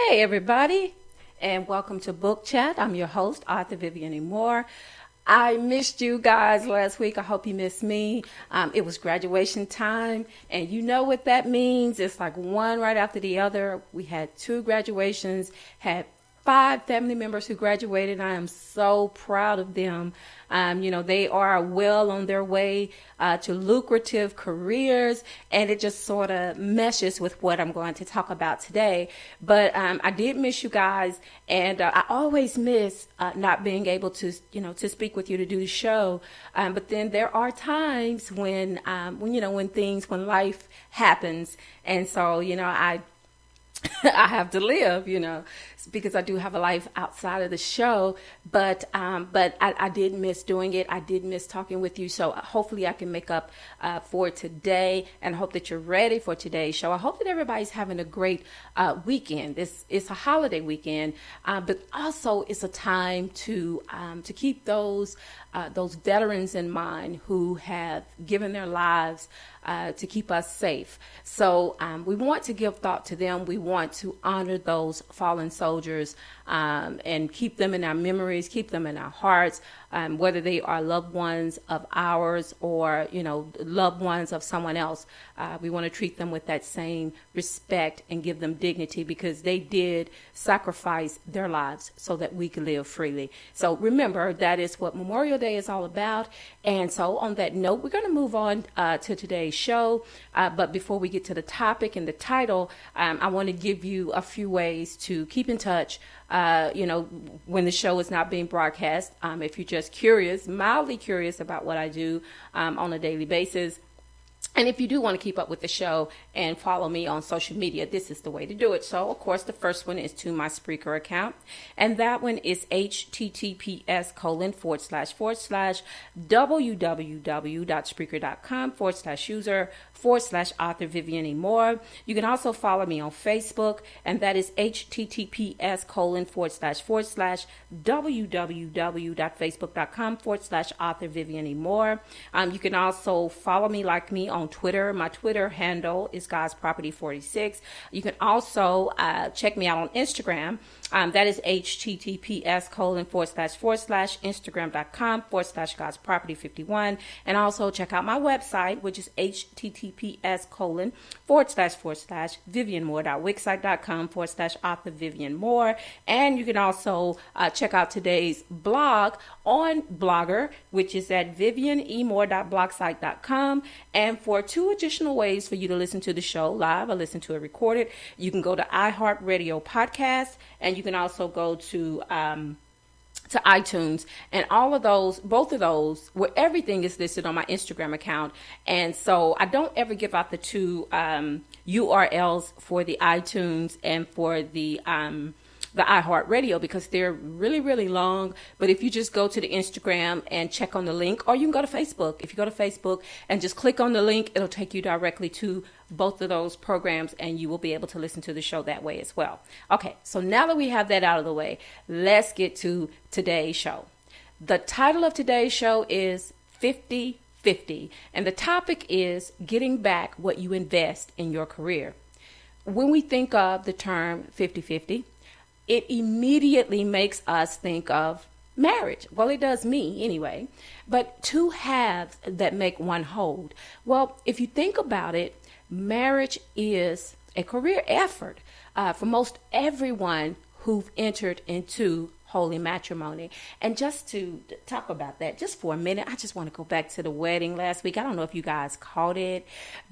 Hey, everybody, and welcome to Book Chat. I'm your host, Author Vivian Moore. I missed you guys last week. I hope you missed me. It was graduation time, and you know what that means. It's like one right after the other. We had 2 graduations, had 5 family members who graduated. I am so proud of them. They are well on their way to lucrative careers, and it just sort of meshes with what I'm going to talk about today. But I did miss you guys, and I always miss not being able to, to speak with you, to do the show. But then there are times when life happens, and so I I have to live, because I do have a life outside of the show. But I did miss doing it. I did miss talking with you. So hopefully I can make up for today, and I hope that you're ready for today's show. I hope that everybody's having a great weekend. It's a holiday weekend, but also it's a time to keep those veterans in mind who have given their lives to keep us safe. So we want to give thought to them. We want to honor those fallen soldiers and keep them in our memories, keep them in our hearts, whether they are loved ones of ours or, loved ones of someone else. We want to treat them with that same respect and give them dignity, because they did sacrifice their lives so that we could live freely. So remember, that is what Memorial Day is all about. And so on that note, we're going to move on to today's show. But before we get to the topic and the title, I want to give you a few ways to keep in touch, when the show is not being broadcast. If you're just curious, mildly curious about what I do on a daily basis. And if you do want to keep up with the show and follow me on social media, this is the way to do it. So, of course, the first one is to my Spreaker account. And that one is https://www.spreaker.com/user/author Vivian E. Moore. You can also follow me on Facebook, and that is https://www.facebook.com/author Vivian E. Moore. You can also follow me, like me, on Twitter. My Twitter handle is God's Property 46. You can also check me out on Instagram. That is https://instagram.com/God's Property 51. And also check out my website, which is https://vivianmoore.wixsite.com/author Vivian Moore. And you can also check out today's blog on Blogger, which is at vivianemore.blogsite.com. And for 2 additional ways for you to listen to the show live or listen to it recorded, you can go to iHeartRadio Podcast, and you can also go to iTunes, and all of those, both of those, where everything is listed on my Instagram account. And so I don't ever give out the 2 URLs for the iTunes and for the iHeartRadio, because they're really, really long. But if you just go to the Instagram and check on the link, or you can go to Facebook. If you go to Facebook and just click on the link, it'll take you directly to both of those programs, and you will be able to listen to the show that way as well. Okay, so now that we have that out of the way, let's get to today's show. The title of today's show is 50/50, and the topic is getting back what you invest in your career. When we think of the term 50/50, it immediately makes us think of marriage. Well, it does me anyway. But 2 halves that make one whole. Well, if you think about it, marriage is a career effort for most everyone who've entered into holy matrimony. And just to talk about that just for a minute, I just want to go back to the wedding last week. I don't know if you guys caught it,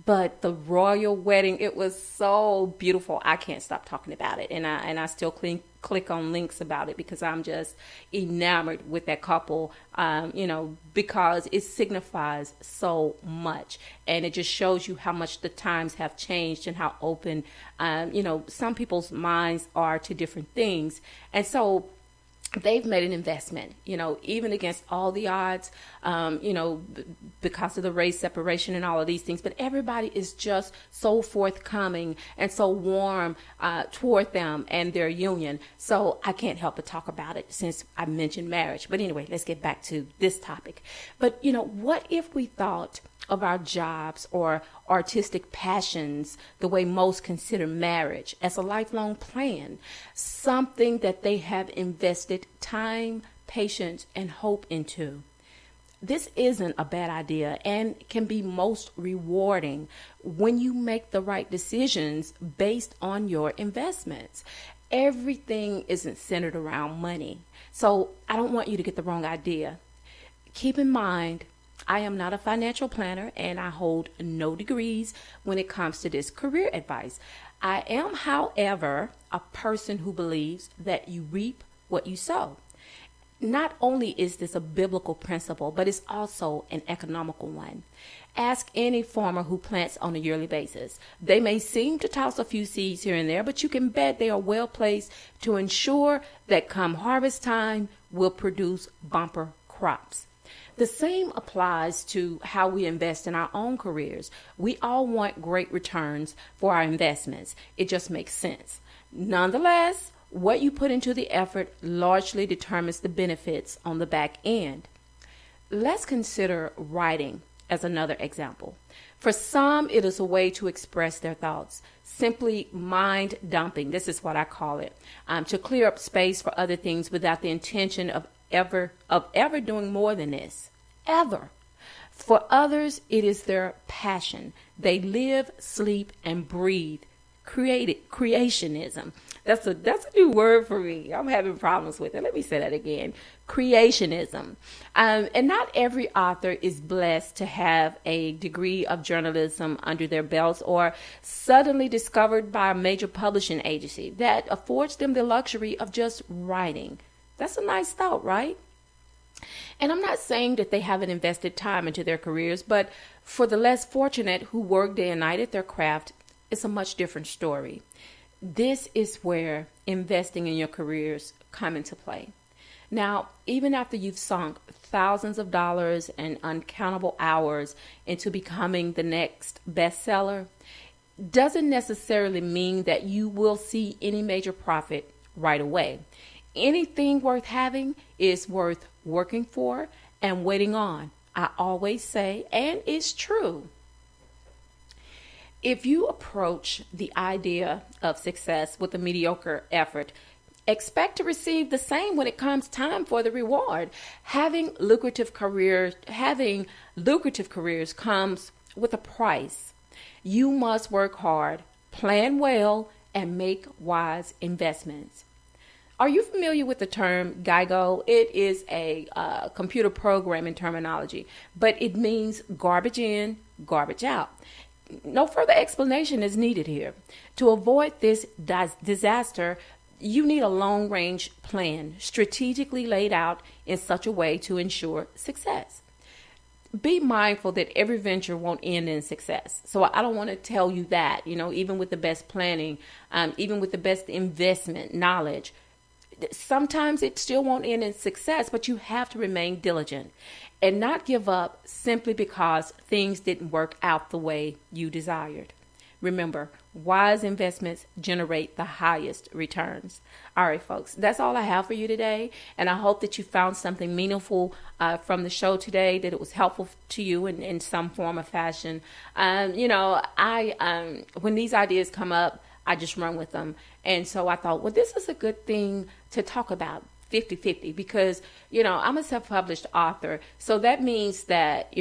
but the royal wedding, it was so beautiful. I can't stop talking about it. And I still click on links about it, because I'm just enamored with that couple, because it signifies so much. And it just shows you how much the times have changed and how open, some people's minds are to different things. And so they've made an investment, even against all the odds, because of the race separation and all of these things. But everybody is just so forthcoming and so warm toward them and their union. So I can't help but talk about it since I mentioned marriage. But anyway, let's get back to this topic. But, what if we thought of our jobs or artistic passions, the way most consider marriage as a lifelong plan, something that they have invested time, patience, and hope into. This isn't a bad idea and can be most rewarding when you make the right decisions based on your investments. Everything isn't centered around money. So I don't want you to get the wrong idea. Keep in mind, I am not a financial planner and I hold no degrees when it comes to this career advice. I am, however, a person who believes that you reap what you sow. Not only is this a biblical principle, but it's also an economical one. Ask any farmer who plants on a yearly basis. They may seem to toss a few seeds here and there, but you can bet they are well placed to ensure that come harvest time will produce bumper crops. The same applies to how we invest in our own careers. We all want great returns for our investments. It just makes sense. Nonetheless, what you put into the effort largely determines the benefits on the back end. Let's consider writing as another example. For some, it is a way to express their thoughts, simply mind dumping. This is what I call it, to clear up space for other things without the intention of ever doing more than this, ever. For others, it is their passion. They live, sleep, and breathe creationism. That's a new word for me. I'm having problems with it. Let me say that again. Creationism. And not every author is blessed to have a degree of journalism under their belts or suddenly discovered by a major publishing agency that affords them the luxury of just writing. That's a nice thought, right? And I'm not saying that they haven't invested time into their careers, but for the less fortunate who work day and night at their craft, it's a much different story. This is where investing in your careers come into play. Now, even after you've sunk thousands of dollars and uncountable hours into becoming the next bestseller, doesn't necessarily mean that you will see any major profit right away. Anything worth having is worth working for and waiting on. I always say, and it's true. If you approach the idea of success with a mediocre effort, expect to receive the same when it comes time for the reward. Having lucrative careers comes with a price. You must work hard, plan well, and make wise investments. Are you familiar with the term GIGO? It is a computer programming terminology, but it means garbage in, garbage out. No further explanation is needed here. To avoid this disaster, you need a long-range plan strategically laid out in such a way to ensure success. Be mindful that every venture won't end in success. So I don't want to tell you that, even with the best planning, even with the best investment knowledge, sometimes it still won't end in success, but you have to remain diligent and not give up simply because things didn't work out the way you desired. Remember, wise investments generate the highest returns. All right, folks, that's all I have for you today. And I hope that you found something meaningful from the show today, that it was helpful to you in some form or fashion. When these ideas come up, I just run with them. And so I thought, well, this is a good thing to talk about. 50-50 because, I'm a self-published author. So that means that,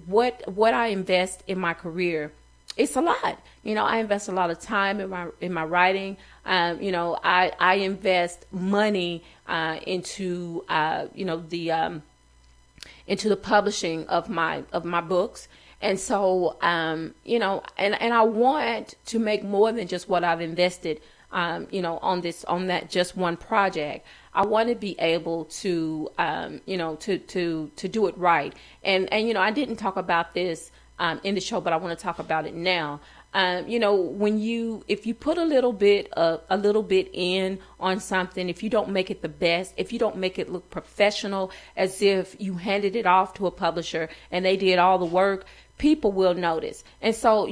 what I invest in my career, it's a lot. I invest a lot of time in my writing. I invest money into the publishing of my books. And so, and I want to make more than just what I've invested, on that just one project. I want to be able to, to do it right. And I didn't talk about this in the show, but I want to talk about it now. If you put a little bit in on something, if you don't make it the best, if you don't make it look professional, as if you handed it off to a publisher and they did all the work, people will notice. And so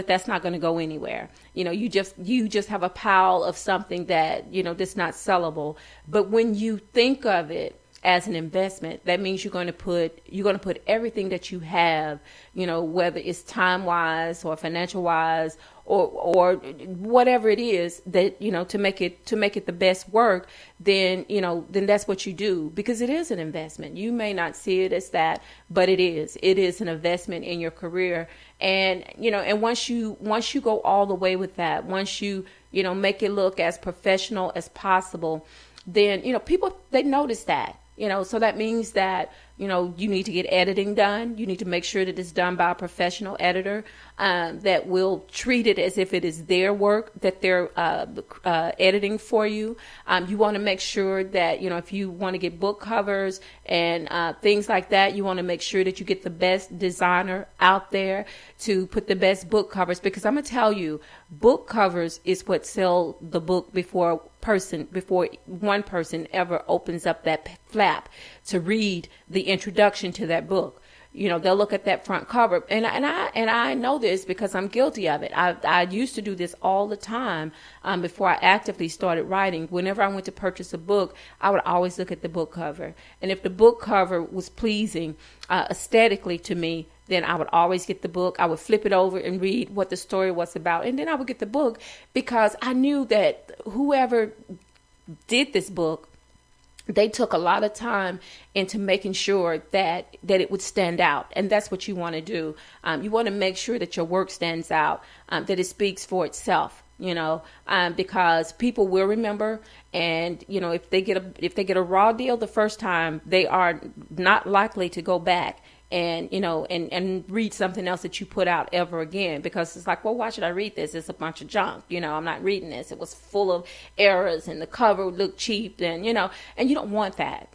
that's not going to go anywhere. You just have a pile of something that, that's not sellable. But when you think of it as an investment. That means you're going to put everything that you have, whether it's time wise or financial wise or whatever it is that, to make it the best work, then that's what you do, because it is an investment. You may not see it as that, but it is an investment in your career. And, and once you go all the way with that, once you, make it look as professional as possible, then, people, they notice that. So that means that, you need to get editing done. You need to make sure that it's done by a professional editor that will treat it as if it is their work that they're editing for you. You want to make sure that, if you want to get book covers and things like that, you want to make sure that you get the best designer out there to put the best book covers, because I'm going to tell you, book covers is what sell the book before one person ever opens up that flap to read the introduction to that book. They'll look at that front cover, and I know this because I'm guilty of it. I used to do this all the time before I actively started writing. Whenever I went to purchase a book, I would always look at the book cover, and if the book cover was pleasing aesthetically to me, then I would always get the book. I would flip it over and read what the story was about, and then I would get the book, because I knew that whoever did this book, they took a lot of time into making sure that it would stand out. And that's what you want to do. You want to make sure that your work stands out, that it speaks for itself, because people will remember. And, if they get a raw deal the first time, they are not likely to go back and, and read something else that you put out ever again, because it's like, well, why should I read this? It's a bunch of junk. I'm not reading this. It was full of errors and the cover looked cheap, and, and you don't want that.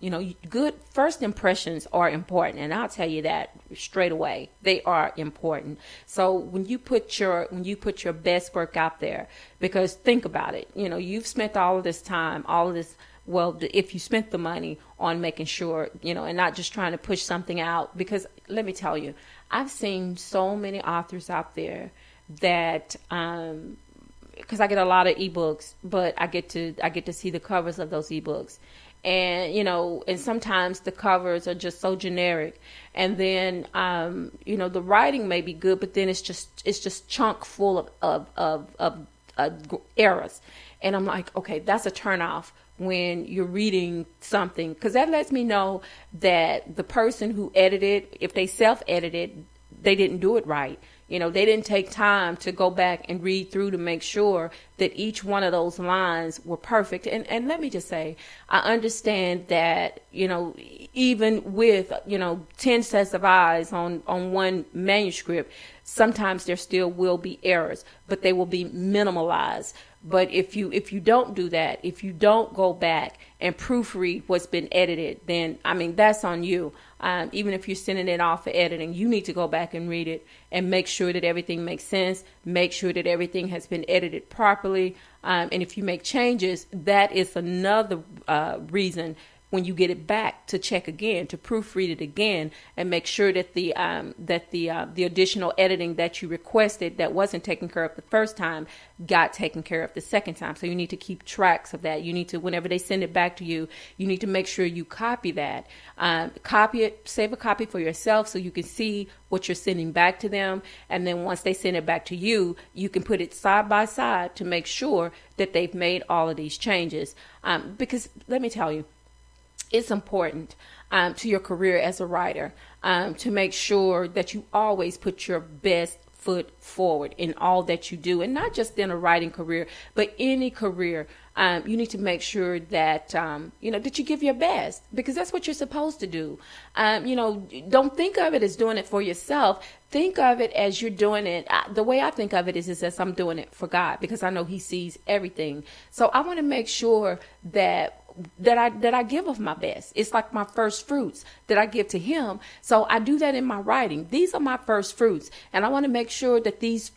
Good first impressions are important. And I'll tell you that straight away. They are important. So when you put your best work out there, because think about it, you've spent all of this time, all of this. Well, if you spent the money on making sure, and not just trying to push something out, because let me tell you, I've seen so many authors out there that, because I get a lot of ebooks, but I get to see the covers of those ebooks. And, and sometimes the covers are just so generic. And then, the writing may be good, but then it's just chunk full of errors. And I'm like, okay, that's a turnoff when you're reading something, because that lets me know that the person who edited, if they self-edited, they didn't do it right. They didn't take time to go back and read through to make sure that each one of those lines were perfect. And let me just say, I understand that, even with, 10 sets of eyes on one manuscript, sometimes there still will be errors, but they will be minimalized. But if you don't do that, if you don't go back and proofread what's been edited, then, that's on you. Even if you're sending it off for editing, you need to go back and read it and make sure that everything makes sense, make sure that everything has been edited properly. And if you make changes, that is another reason when you get it back to check again, to proofread it again, and make sure that the additional editing that you requested that wasn't taken care of the first time got taken care of the second time. So you need to keep tracks of that. You need to, whenever they send it back to you, you need to make sure you copy that. Copy it, save a copy for yourself so you can see what you're sending back to them. And then once they send it back to you, you can put it side by side to make sure that they've made all of these changes. Because let me tell you, it's important to your career as a writer to make sure that you always put your best foot forward in all that you do, and not just in a writing career, but any career. You need to make sure that that you give your best, because that's what you're supposed to do. Don't think of it as doing it for yourself. Think of it as you're doing it. The way I think of it is as I'm doing it for God, because I know He sees everything. So I want to make sure that I give of my best. It's like my first fruits that I give to Him. So I do that in my writing. These are my first fruits, and I want to make sure that these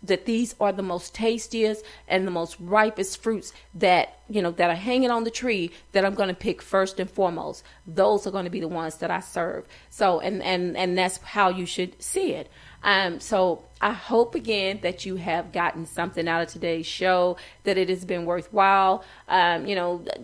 are the most tastiest and the most ripest fruits that are hanging on the tree, that I'm going to pick first and foremost. Those are going to be the ones that I serve. So and that's how you should see it. So I hope again that you have gotten something out of today's show, that it has been worthwhile.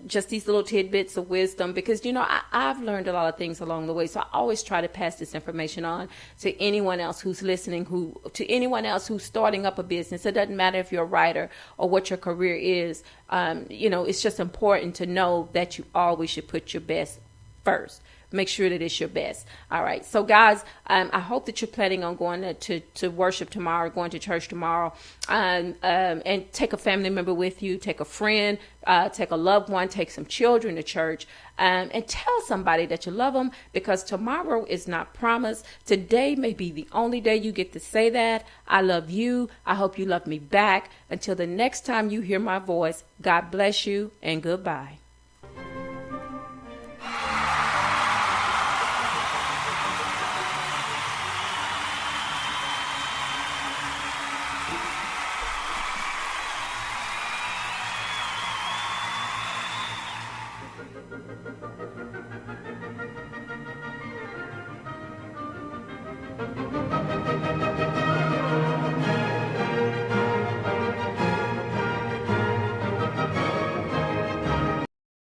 Just these little tidbits of wisdom, because, I've learned a lot of things along the way. So I always try to pass this information on to anyone else who's listening, to anyone else who's starting up a business. It doesn't matter if you're a writer or what your career is. It's just important to know that you always should put your best first. Make sure that it's your best. All right. So, guys, I hope that you're planning on going to worship tomorrow, going to church tomorrow, and take a family member with you, take a friend, take a loved one, take some children to church, and tell somebody that you love them, because tomorrow is not promised. Today may be the only day you get to say that. I love you. I hope you love me back. Until the next time you hear my voice, God bless you and goodbye.